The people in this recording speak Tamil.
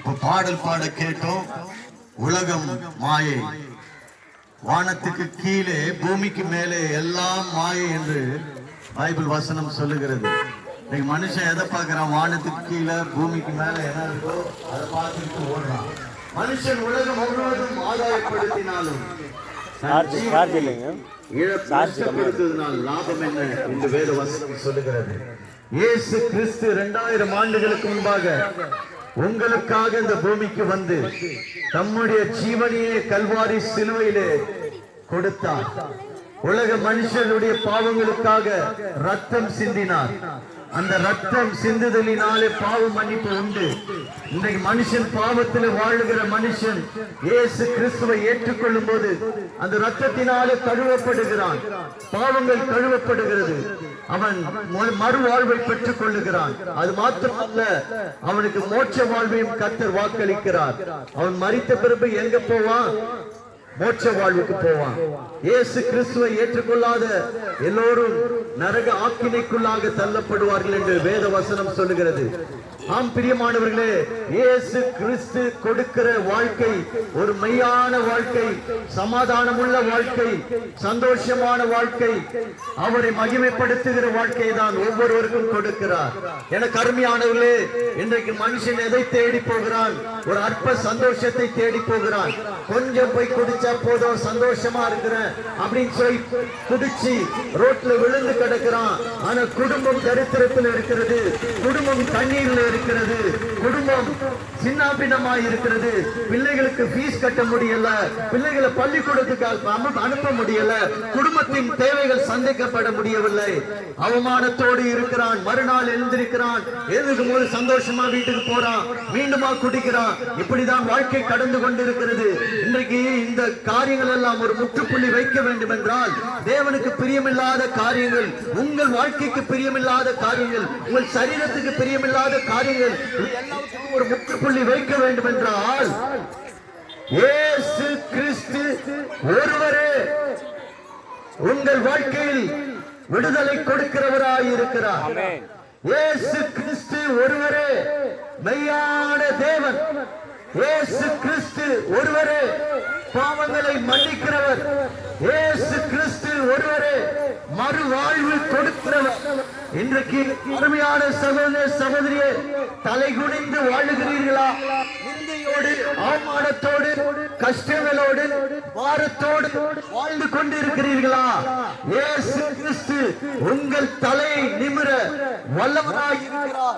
பாடல் பாட கேட்டோம். உலகம் மாயை, வானத்துக்கு கீழே பூமிக்கு மேலே எல்லாம் மாயை என்று பைபிள் வசனம் சொல்லுகிறது. இன்னைக்கு மனுஷன் எதை பார்க்கிறான்? வானத்துக்கு கீழே பூமிக்கு மேல என்ன இருக்கோ அதை பார்த்துட்டு ஓடுறான். மனுஷன் உலகம் முழுவதும் ஆதாயப்படுத்தினாலும் இழப்படுத்தினால் லாபம் என்ன என்று வேத வசனம் சொல்லுகிறது. இயேசு கிறிஸ்து 2000 ஆண்டுகளுக்கு முன்பாக உங்களுக்காக இந்த பூமிக்கு வந்து தம்முடைய ஜீவனையே கல்வாரி சிலுவையிலே கொடுத்தார். உலக மனுஷனுடைய பாவங்களுக்காக ரத்தம் சிந்தினார். அந்த ரத்தம் சிந்துதலினாலே பாவ மன்னிப்பு உண்டு. இன்றைக்கு மனுஷன் பாவத்தில் வாழுகிற மனுஷன் இயேசு கிறிஸ்துவை ஏற்றுக்கொள்ளும் போது அந்த ரத்தத்தினாலே கழுவப்படுகிறான். பாவங்கள் கழுவப்படுகிறது. அவன் மறு வாழ்வை பெற்றுக் கொள்ளுகிறான். அது மாத்திரமல்ல, அவனுக்கு மோட்ச வாழ்வையும் கர்த்தர் வாக்களிக்கிறார். அவன் மரித்த பிறகு எங்க போவான்? மோட்ச வாழ்வுக்கு போவான். இயேசு கிறிஸ்துவை ஏற்றுக்கொள்ளாத எல்லோரும் நரக ஆக்கினைக்குள்ளாக தள்ளப்படுவார்கள் என்று வேத வசனம் சொல்லுகிறது. ஆம் பிரியமானவர்களே, இயேசு கிறிஸ்து கொடுக்கிற வாழ்க்கை ஒரு மெய்யான வாழ்க்கை, சமாதானமுள்ள வாழ்க்கை, சந்தோஷமான வாழ்க்கை, அவரை மகிமைப்படுத்துகிற வாழ்க்கை தான் ஒவ்வொருவருக்கும் கொடுக்கிறார். எனக்கு அருமையானவர்களே, இன்றைக்கு மனுஷன் எதை தேடி போகிறான்? ஒரு அற்ப சந்தோஷத்தை தேடி போகிறான். கொஞ்சம் போய் குடிச்சா போதும், சந்தோஷமா இருக்கிறேன் அப்படின்னு சொல்லி குடிச்சு ரோட்ல விழுந்து கிடக்கிறான். ஆனா குடும்பம் தரித்திரத்தில் இருக்கிறது, குடும்பம் தண்ணீர்ல இருக்கிறது, குடும்பம் சின்னாபின்னமாய் இருக்கிறது. பிள்ளைகளுக்கு ஃபீஸ் கட்ட முடியல, பிள்ளைகளை பள்ளிக்கூடத்துக்கு அனுப்ப முடியல, குடும்பத்தின் தேவைகள் சந்திக்கப்பட முடியவில்லை. அவமானத்தோடு இருக்கிறான். மறுநாள் எழுந்திருக்கிறான், எழுதுக்கும் போது சந்தோஷமா வீட்டுக்கு போறான், மீண்டுமா குடிக்கிறான். இப்படிதான் வாழ்க்கை கடந்து கொண்டிருக்கிறது. இன்றைக்கு இந்த காரியங்கள் எல்லாம் ஒரு முற்றுப்புள்ளி வைக்க வேண்டும் என்றால், தேவனுக்கு பிரியமில்லாத காரியங்கள், உங்கள் வாழ்க்கைக்கு பிரியமில்லாத காரியங்கள், உங்கள் சரீரத்துக்கு பிரியமில்லாத காரியங்கள் எல்லாத்துக்கும் ஒரு முற்றுப்புள்ளி வைக்க வேண்டும் என்றால் இயேசு கிறிஸ்து ஒருவரே உங்கள் வாழ்க்கையில் விடுதலை கொடுக்கிறவராய் இருக்கிறார். இயேசு கிறிஸ்து ஒருவரே மெய்யான தேவன். இயேசு கிறிஸ்து ஒருவரே பாவங்களை மன்னிக்கிறவர். இயேசு கிறிஸ்து ஒருவரே மறுவாழ்வு கொடுக்கிறவர். இன்றைக்கு அருமையான சகோதர சகோதரியே, தலை குனிந்து வாழுகிறீர்களா? நிந்தையோடு, அவமானத்தோடு, கஷ்டங்களோடு, பாரத்தோடு வாழ்ந்து கொண்டிருக்கிறீர்களா? இயேசு கிறிஸ்து உங்கள் தலையை நிமிர வல்லவராய் இருக்கிறார்.